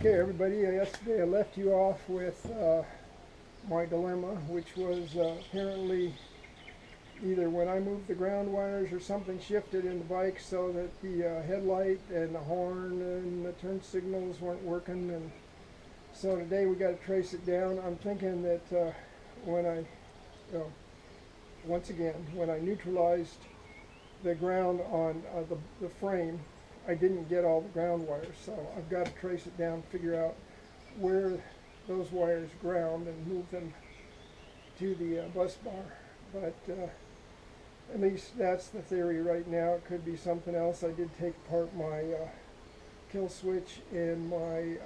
Okay, everybody, yesterday I left you off with my dilemma, which was apparently either when I moved the ground wires or something shifted in the bike so that the headlight and the horn and the turn signals weren't working. And so today we got to trace it down. I'm thinking that when I, once again, when I neutralized the ground on the frame, I didn't get all the ground wires, so I've got to trace it down, figure out where those wires ground and move them to the bus bar. But at least that's the theory right now. It could be something else. I did take apart my kill switch and my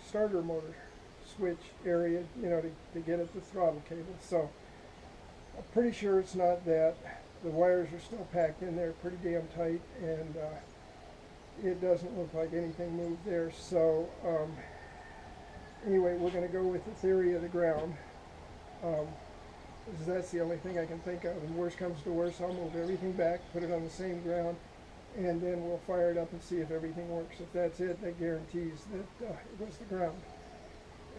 starter motor switch area, to get at the throttle cable. So I'm pretty sure it's not that. The wires are still packed in there pretty damn tight, and it doesn't look like anything moved there. So anyway, we're going to go with the theory of the ground, because that's the only thing I can think of. And worst comes to worst, I'll move everything back, put it on the same ground, and then we'll fire it up and see if everything works. If that's it, that guarantees that it was the ground.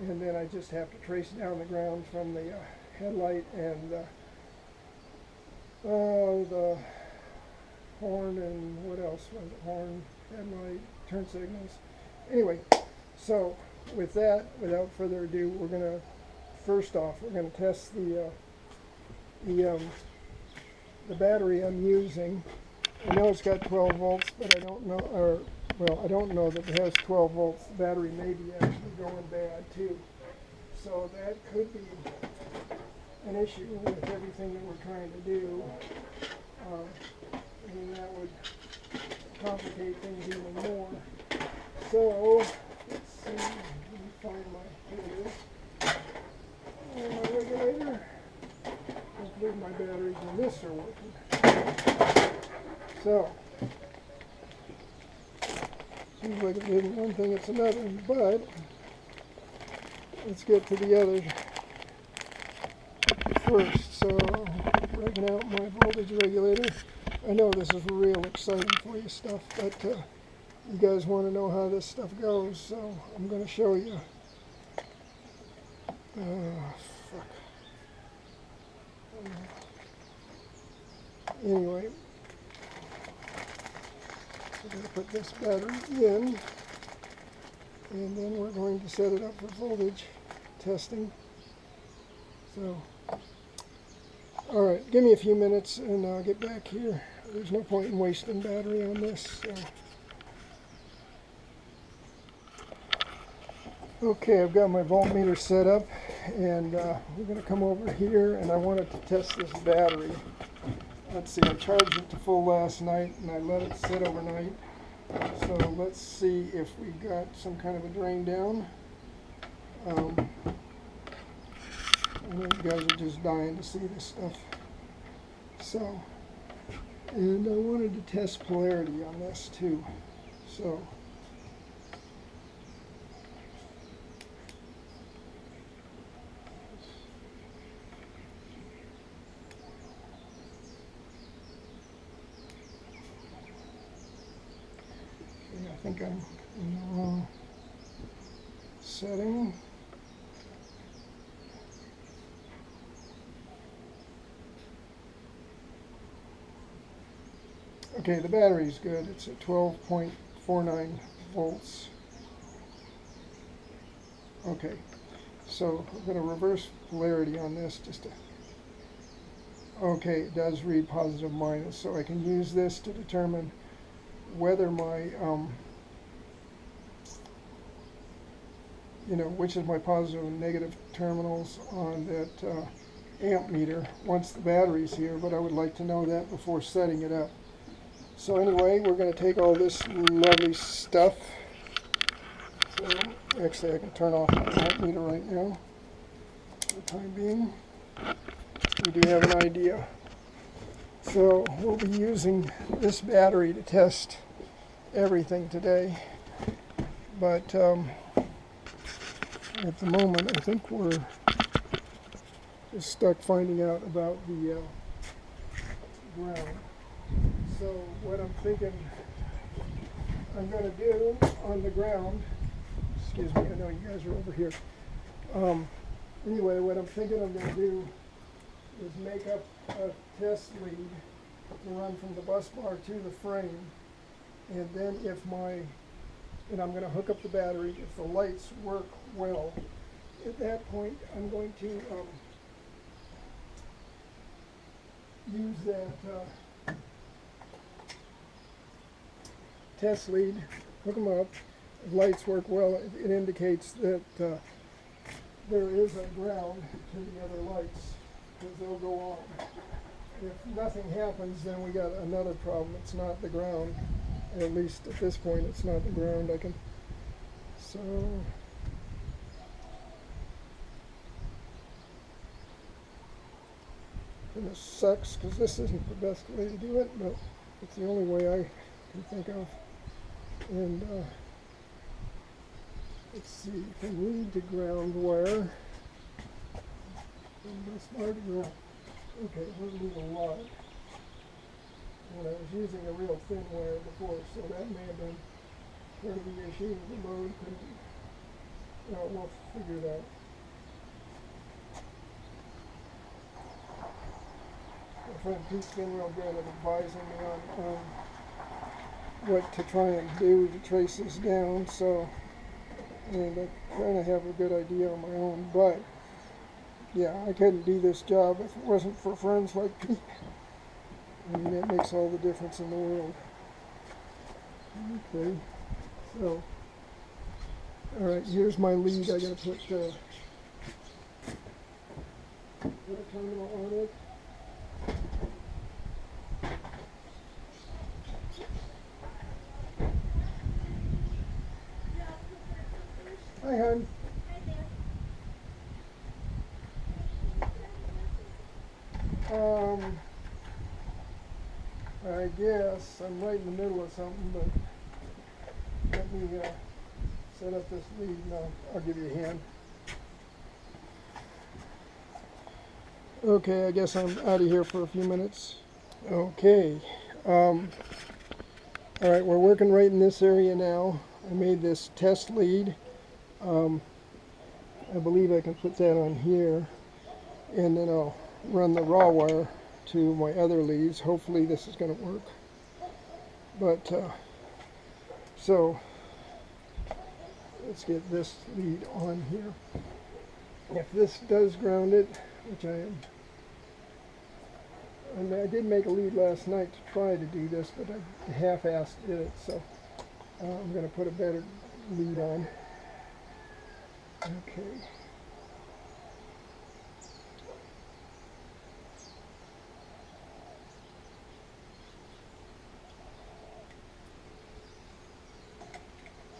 And then I just have to trace down the ground from the headlight and the horn, and what else was it? Horn, headlight, turn signals. Anyway, so with that, without further ado, we're going to, first off, we're going to test the battery I'm using. I know it's got 12 volts, but I don't know, I don't know that it has 12 volts. The battery may be actually going bad too. So that could be an issue with everything that we're trying to do. And that would complicate things even more. So, let's see, let me find here it is. And my regulator. Hopefully my batteries in this are working. So, seems like it isn't one thing, it's another, but let's get to the other first. So, breaking out my voltage regulator. I know this is real exciting for you stuff, but you guys want to know how this stuff goes, so I'm going to show you. Anyway, we're going to put this battery in, and then we're going to set it up for voltage testing. So, all right, give me a few minutes and I'll get back here. There's no point in wasting battery on this. So. Okay, I've got my voltmeter set up, and we're going to come over here, and I wanted to test this battery. Let's see, I charged it to full last night, and I let it sit overnight. So let's see if we got some kind of a drain down. I know you guys are just dying to see this stuff. So, and I wanted to test polarity on this too. So, I think I'm in the wrong setting. Okay, the battery's good. It's at 12.49 volts. Okay, so I'm going to reverse polarity on this just to... Okay, it does read positive minus, so I can use this to determine whether my, which is my positive and negative terminals on that amp meter once the battery's here, but I would like to know that before setting it up. So anyway, we're going to take all this lovely stuff. So actually I can turn off the amp meter right now for the time being. We do have an idea. So we'll be using this battery to test everything today, but at the moment I think we're just stuck finding out about the ground. So what I'm thinking I'm going to do on the ground, excuse me, I know you guys are over here. Anyway, what I'm thinking I'm going to do is make up a test lead to run from the bus bar to the frame, and then and I'm going to hook up the battery. If the lights work well, at that point I'm going to use that test lead, hook them up. If lights work well, it indicates that there is a ground to the other lights, because they'll go on. If nothing happens, then we got another problem. It's not the ground. At least at this point, it's not the ground. So and this sucks because this isn't the best way to do it, but it's the only way I can think of. And let's see, from lead to ground wire. From this bar to ground. Okay, we're need a lot. And I was using a real thin wire before, so that may have been part of the issue. The load couldn't. No, we'll figure it out. My friend Pete's been real good at advising me on what to try and do to trace this down, so and I kind of have a good idea on my own, but yeah, I couldn't do this job if it wasn't for friends like Pete. I mean, that makes all the difference in the world. Okay, so, alright, here's my lead. I gotta put a terminal on it. Hi, hon. I guess I'm right in the middle of something, but let me set up this lead and I'll give you a hand. Okay, I guess I'm out of here for a few minutes. Okay. Alright, we're working right in this area now. I made this test lead. I believe I can put that on here, and then I'll run the raw wire to my other leads. Hopefully this is going to work. But so let's get this lead on here. If this does ground it, which I mean, I did make a lead last night to try to do this, but I half-assed did it, so I'm going to put a better lead on. Okay.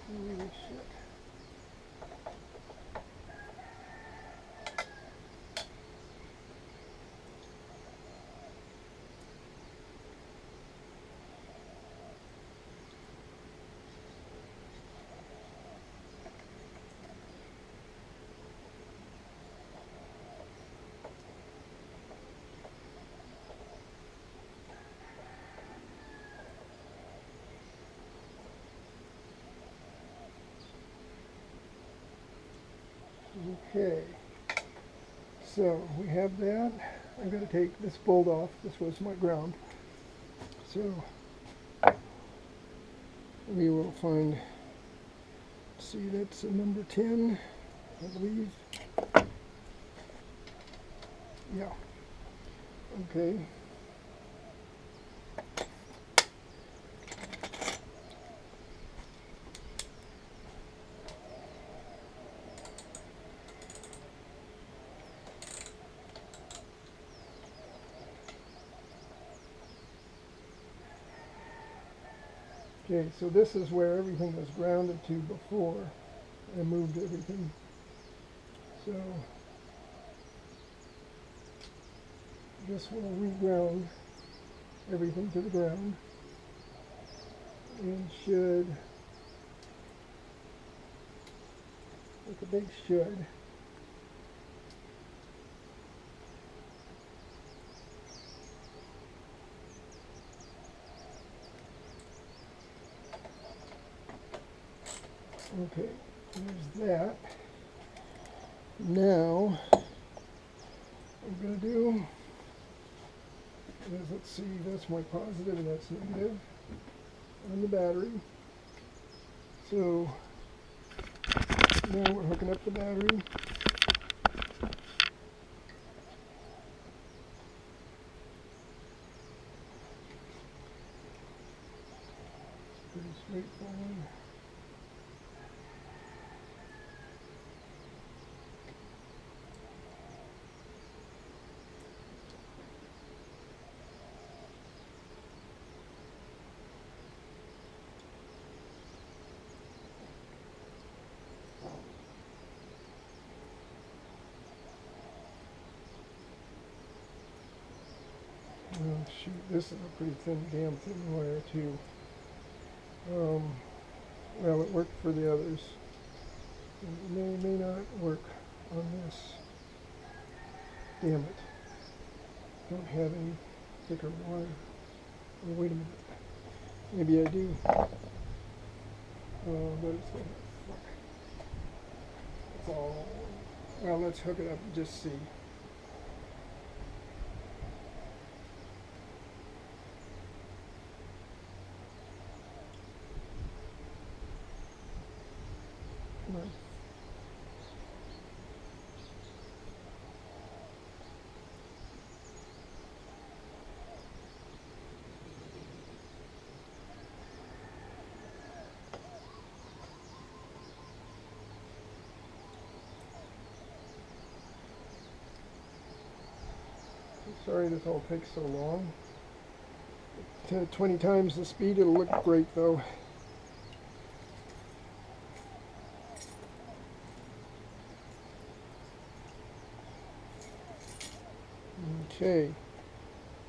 Holy shit. Okay, so we have that. I'm going to take this bolt off. This was my ground. So we will find, see, that's a number 10, I believe. Yeah. Okay. Okay, so this is where everything was grounded to before I moved everything. So this will reground everything to the ground and should, with a big should, okay, There's that. Now, what I'm going to do is, let's see, that's my positive and that's negative on the battery. So now we're hooking up the battery. Pretty straightforward. Oh shoot, this is a pretty damn thin wire too. Well, it worked for the others. It may not work on this. Damn it. Don't have any thicker wire. Oh, wait a minute. Maybe I do. But it's gonna, fuck. It's all, well, let's hook it up and just see. Come on. Sorry this all takes so long. 20 times the speed, it'll look great though. Okay,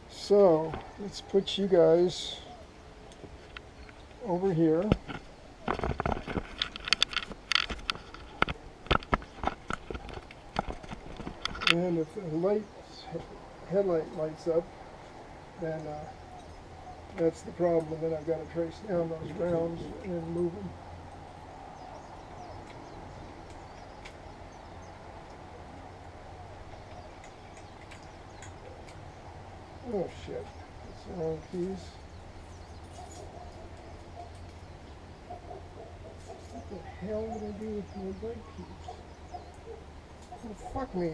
so let's put you guys over here. And if the headlight lights up, then that's the problem. And then I've got to trace down those grounds and move them. Oh shit, that's the wrong keys. What the hell did I do with my brake keys? Oh, fuck me.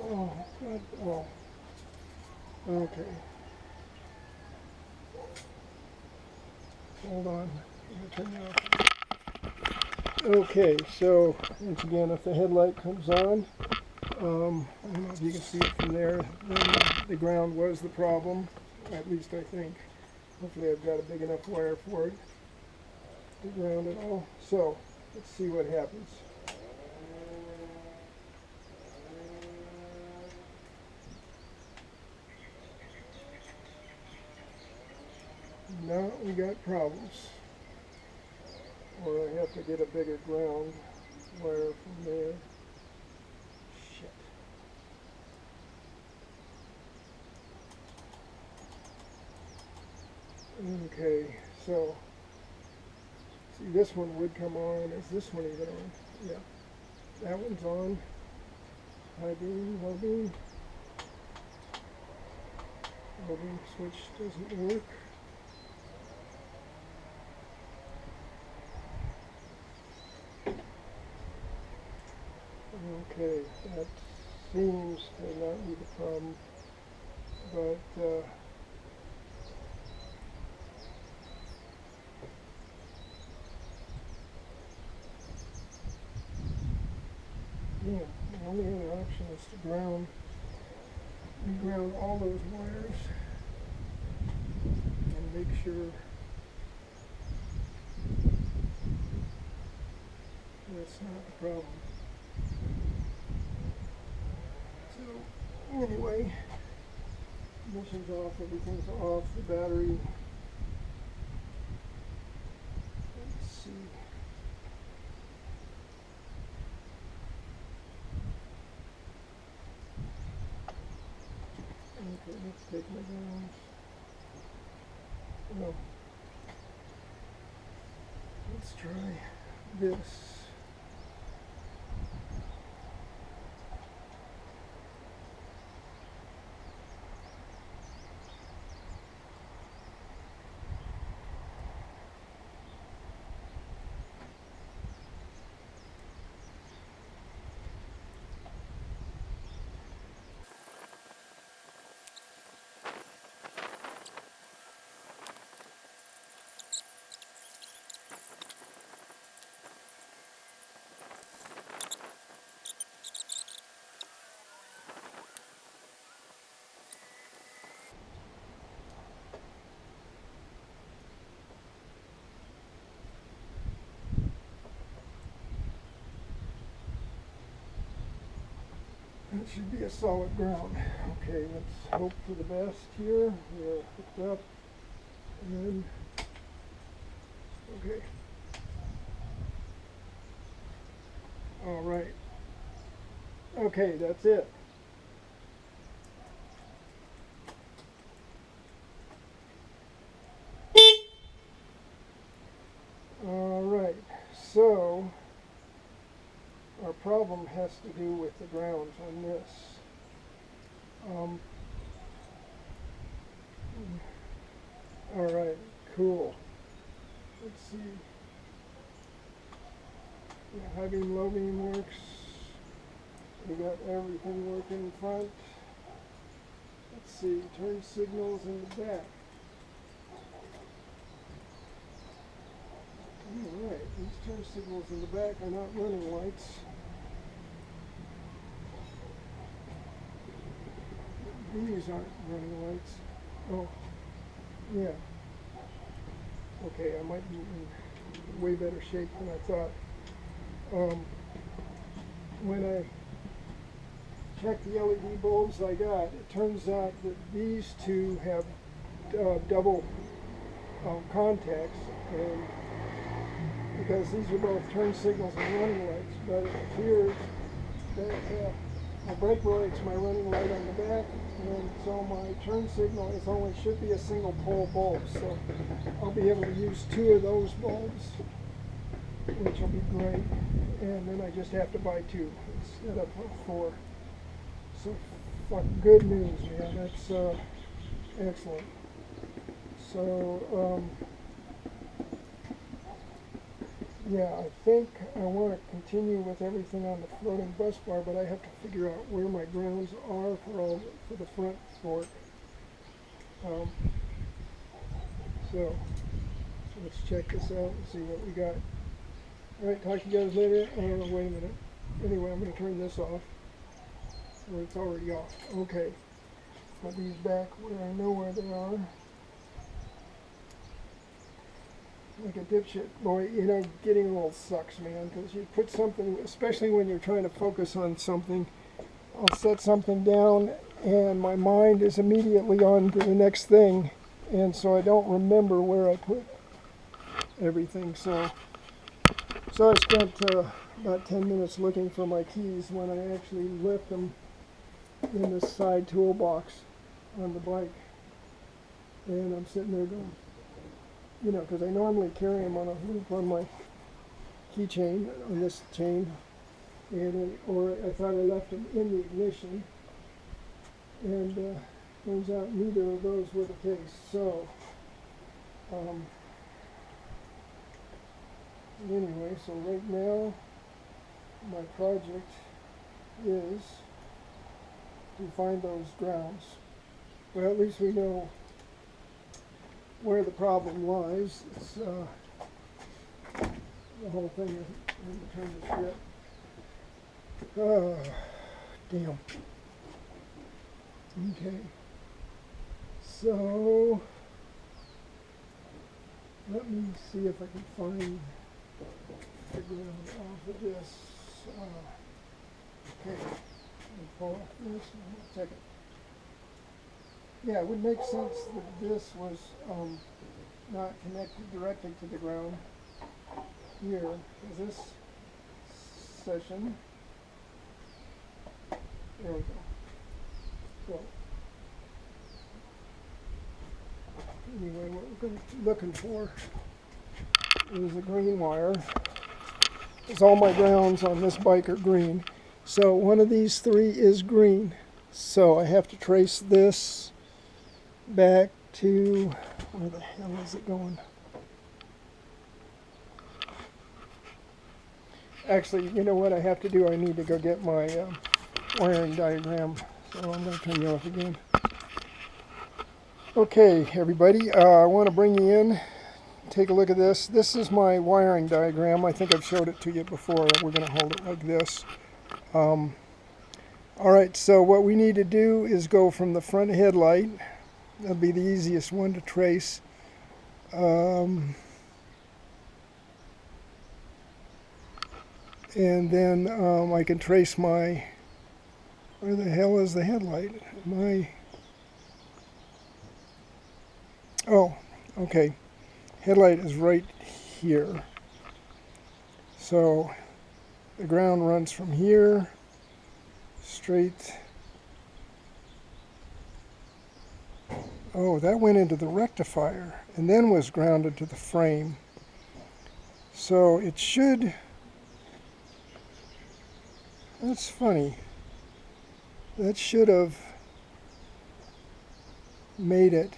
Oh, God, oh. Okay. Hold on, I'm gonna turn it off. Okay, so, once again, if the headlight comes on, I don't know if you can see it from there, then the ground was the problem, at least I think. Hopefully I've got a big enough wire for it to ground it all. So, let's see what happens. Now we got problems. Or I have to get a bigger ground wire from there. Shit. Okay, so see, this one would come on. Is this one even on? Yeah. That one's on. High beam, low beam. Low beam switch doesn't work. Okay, that seems to not be the problem, but yeah, the only other option is to reground all those wires and make sure that's not the problem. So anyway, ignition's off, everything's off, the battery. Let's see. Okay, let's take my grounds. No. Let's try this. It should be a solid ground. Okay, let's hope for the best here. We're hooked up and okay. All right. Okay, that's it. All right. So our problem has to do with the grounds on this. All right, cool. Let's see. Yeah, high beam, low beam works. We got everything working in front. Let's see, turn signals in the back. All right, these turn signals in the back are not running lights. These aren't running lights. Oh, yeah. Okay, I might be in way better shape than I thought. When I checked the LED bulbs I got, it turns out that these two have double contacts, and because these are both turn signals and running lights, but it appears that my brake light's my running light on the back, and so my turn signal is only should be a single pole bulb, so I'll be able to use two of those bulbs, which will be great, and then I just have to buy two instead of four. So good news, man. That's excellent. So yeah, I think I want to continue with everything on the floating bus bar, but I have to figure out where my grounds are for the front fork. So let's check this out and see what we got. All right, talk to you guys later. Wait a minute. Anyway, I'm going to turn this off. Or it's already off. Okay. Put these back where I know where they are. Like a dipshit. Boy, you know, getting old sucks, man, because you put something, especially when you're trying to focus on something, I'll set something down and my mind is immediately on to the next thing, and so I don't remember where I put everything. So I spent about 10 minutes looking for my keys when I actually left them in the side toolbox on the bike, and I'm sitting there going, you know, because I normally carry them on a loop on my keychain, on this chain, and or I thought I left them in the ignition, and turns out neither of those were the case. So anyway, so right now my project is to find those grounds. Well, at least we know where the problem lies. It's the whole thing isn't turn to shit. Oh, damn. Okay. So let me see if I can find the ground off of this. Okay. Let me pull off this in a second. Yeah, it would make sense that this was not connected directly to the ground here, because this session, there we go. So, anyway, what we're looking for is a green wire, because all my grounds on this bike are green. So one of these three is green. So I have to trace this back to, where the hell is it going? Actually, you know what I have to do? I need to go get my wiring diagram. So I'm going to turn you off again. Okay, everybody, I want to bring you in. Take a look at this. This is my wiring diagram. I think I've showed it to you before. We're going to hold it like this. Alright, so what we need to do is go from the front headlight. That'll be the easiest one to trace. And then I can trace my, where the hell is the headlight? Oh, okay. Headlight is right here. So the ground runs from here straight. Oh, that went into the rectifier and then was grounded to the frame. So it should, that's funny. That should have made it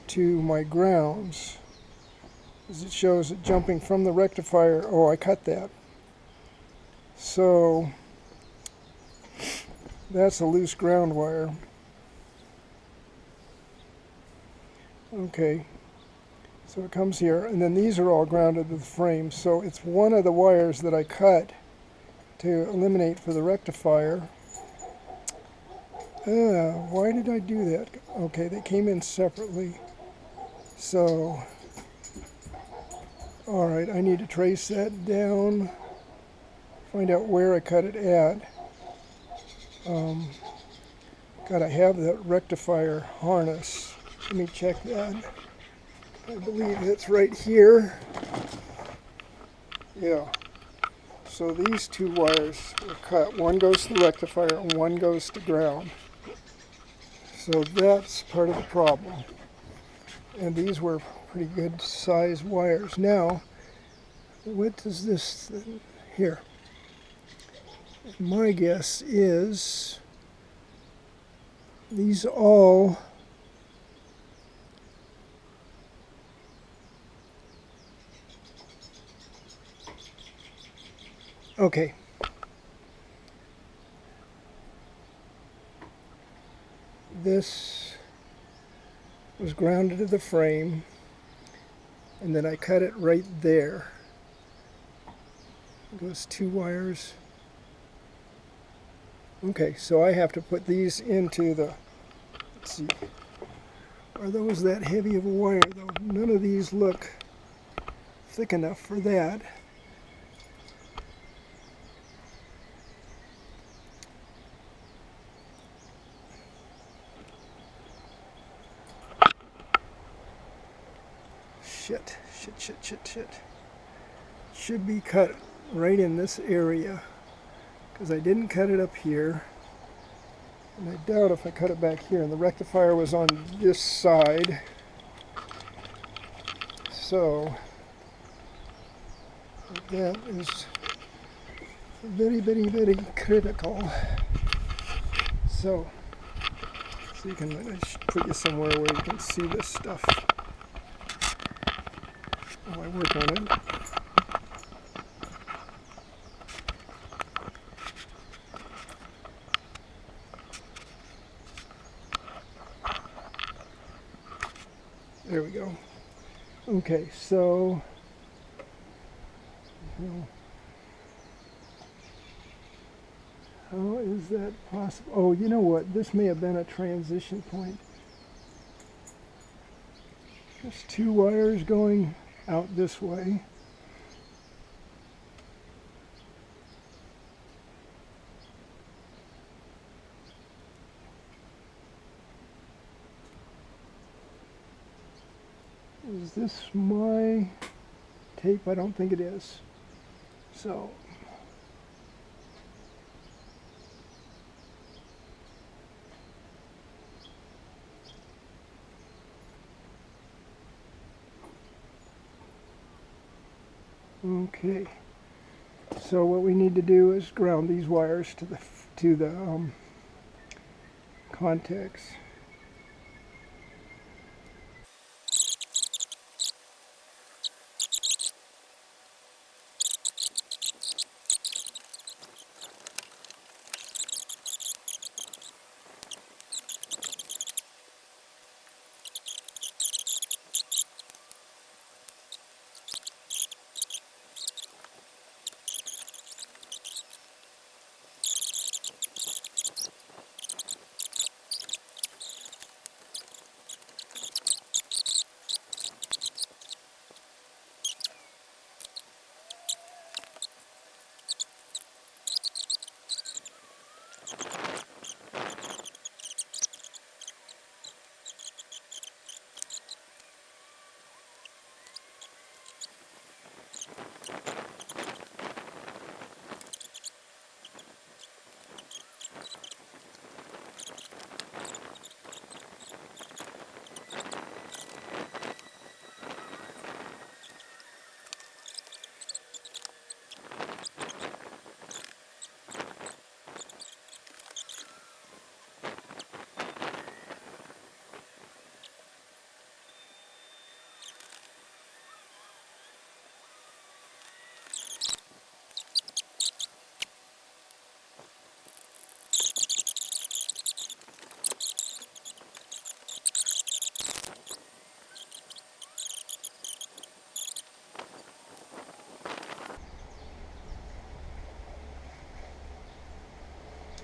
to my grounds, as it shows it jumping from the rectifier. Oh, I cut that. So that's a loose ground wire. Okay, so it comes here, and then these are all grounded to the frame. So it's one of the wires that I cut to eliminate for the rectifier. Why did I do that? Okay, they came in separately. So, alright, I need to trace that down, find out where I cut it at. Gotta have that rectifier harness. Let me check that. I believe it's right here. Yeah. So these two wires were cut. One goes to the rectifier and one goes to ground. So that's part of the problem. And these were pretty good size wires. Now, what does this thing here? My guess is these all okay. This was grounded to the frame, and then I cut it right there. Those two wires. Okay, so I have to put these into the, let's see, are those that heavy of a wire though? None of these look thick enough for that. Shit. Should be cut right in this area, because I didn't cut it up here. And I doubt if I cut it back here. And the rectifier was on this side. So that is very, very, very critical. So you can, I should put you somewhere where you can see this stuff while I work on it. There we go. Okay, so how is that possible? Oh, you know what? This may have been a transition point. There's two wires going out this way. Is this my tape? I don't think it is. So Okay, so what we need to do is ground these wires to the contacts.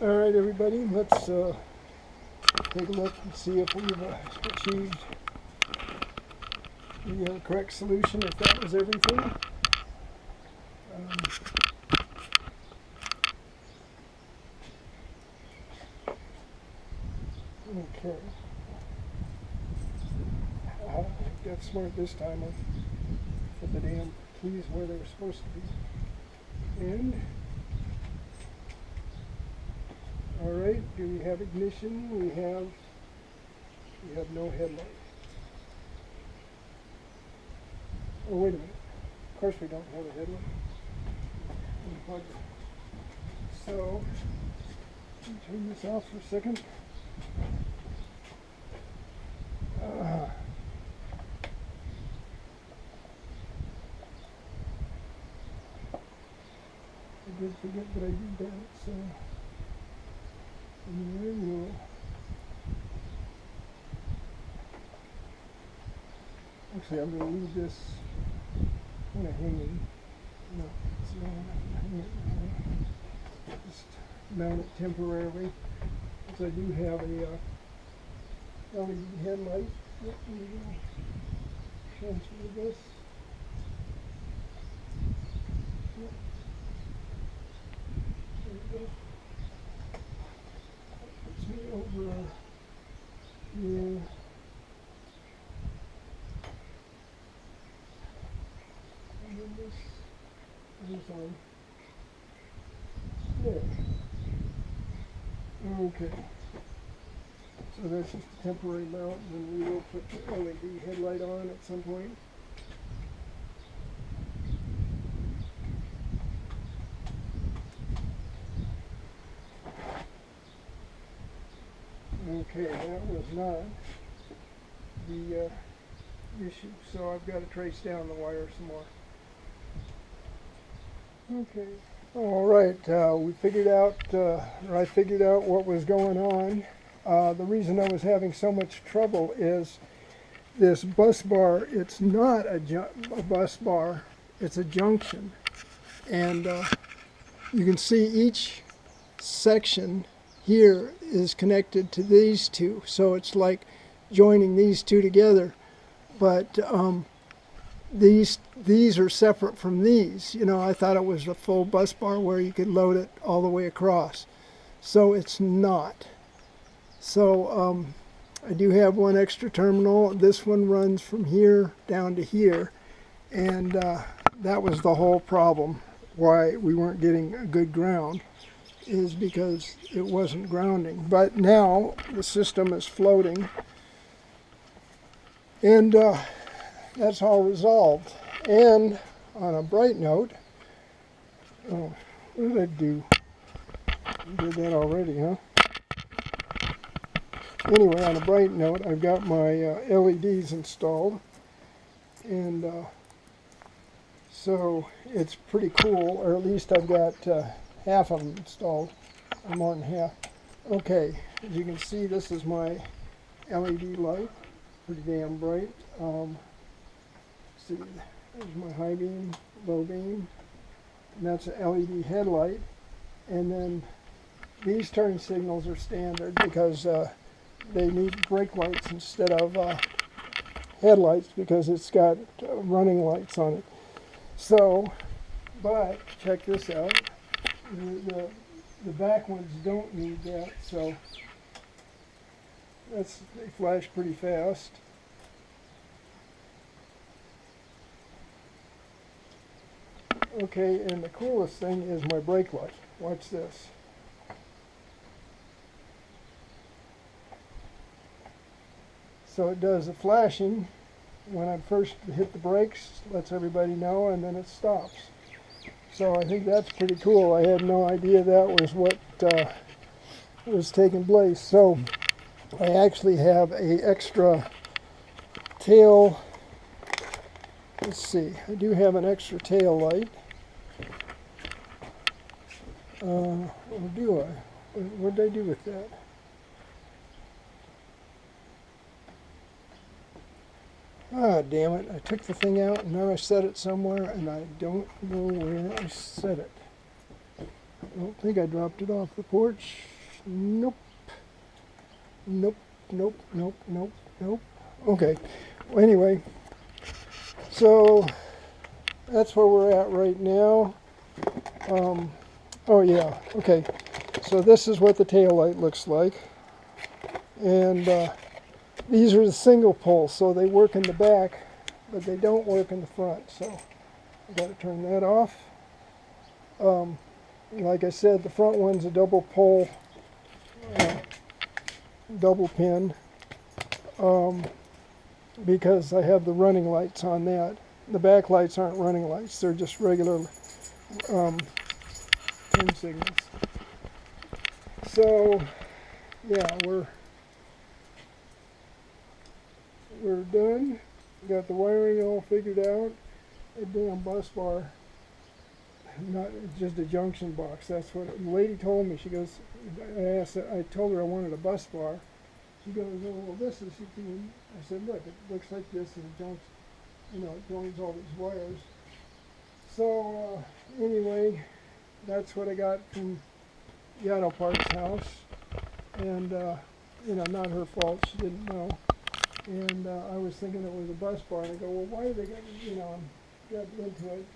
All right, everybody, let's take a look and see if we've achieved the correct solution, if that was everything. Okay. I got smart this time. I put the damn keys where they were supposed to be. And all right, do we have ignition? We have no headlight. Oh, wait a minute. Of course we don't have a headlight. Unplug it. So, let me turn this off for a second. I did forget that I did that, so there we go. Actually, I'm going to leave this kind of hanging. No, it's not hanging. Just mount it temporarily, because I do have a LED headlight. Yep, we will transfer this. Yep. There we go. That puts me over here. And then this is on there. Okay. So that's just a temporary mount, and we will put the LED headlight on at some point. Okay, that was not the issue, so I've got to trace down the wire some more. Okay. All right, we figured out, or I figured out what was going on. The reason I was having so much trouble is this bus bar. It's not a bus bar, it's a junction. And you can see each section here is connected to these two. So it's like joining these two together. But these are separate from these. You know, I thought it was a full bus bar where you could load it all the way across. So it's not. So I do have one extra terminal. This one runs from here down to here, and that was the whole problem why we weren't getting a good ground, is because it wasn't grounding. But now the system is floating, and that's all resolved. And on a bright note, oh, what did I do? I did that already, huh? Anyway, on a bright note, I've got my LEDs installed, and so it's pretty cool, or at least I've got half of them installed, or more than half. Okay, as you can see, this is my LED light, pretty damn bright. See, there's my high beam, low beam, and that's an LED headlight. And then these turn signals are standard because they need brake lights instead of headlights because it's got running lights on it. So, but check this out, the back ones don't need that, so they flash pretty fast. Okay, and the coolest thing is my brake light. Watch this. So it does the flashing when I first hit the brakes, lets everybody know, and then it stops. So I think that's pretty cool. I had no idea that was what was taking place. So I actually have a extra tail. Let's see, I do have an extra tail light. Or do I? What did I do with that? Ah, damn it. I took the thing out and now I set it somewhere and I don't know where I set it. I don't think I dropped it off the porch. Nope. Nope, nope, nope, nope, nope. Okay. Well, anyway, so that's where we're at right now. Oh yeah, okay. So this is what the tail light looks like. And these are the single pole, so they work in the back, but they don't work in the front. So I got to turn that off. Like I said, the front one's a double pole, double pin, because I have the running lights on that. The back lights aren't running lights; they're just regular turn signals. So yeah, we're done. Got the wiring all figured out. A damn bus bar, not just a junction box. That's what the lady told me. She goes, I told her I wanted a bus bar. She goes, oh, well, this is, I said, look, it looks like this is a junction, it joins all these wires. So anyway, that's what I got from Yano Park's house. And, not her fault, she didn't know. And I was thinking it was a bus bar, and I go, well, why did they get, got into it,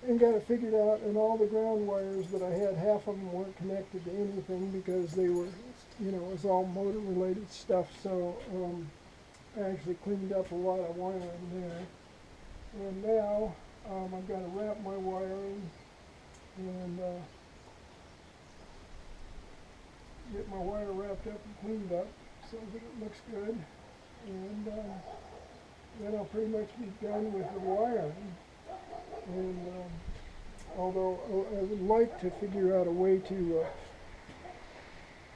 and got it figured out, and all the ground wires that I had, half of them weren't connected to anything because they were, it was all motor-related stuff, so I actually cleaned up a lot of wiring there. And now I've got to wrap my wiring and get my wire wrapped up and cleaned up so that it looks good. And then I'll pretty much be done with the wiring. And although I would like to figure out a way to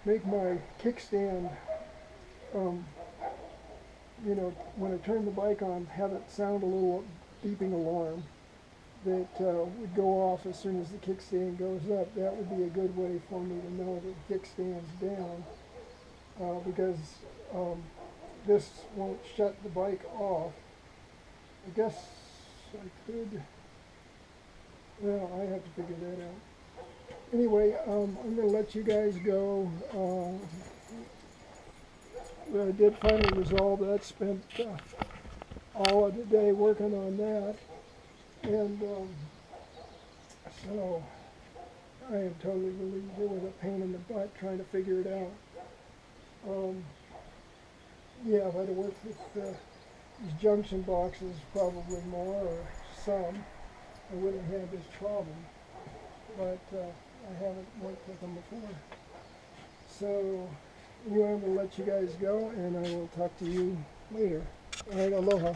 make my kickstand, when I turn the bike on, have it sound a little beeping alarm that would go off as soon as the kickstand goes up. That would be a good way for me to know that the kickstand's down, because this won't shut the bike off. I guess I could, well, I have to figure that out. Anyway, I'm going to let you guys go. I did finally resolve that. Spent all of the day working on that. And so I am totally relieved. It was a pain in the butt trying to figure it out. Yeah, if I'd have worked with these junction boxes probably more, or some, I wouldn't have had this problem. But I haven't worked with them before. So anyway, I'm going to let you guys go, and I will talk to you later. All right, aloha.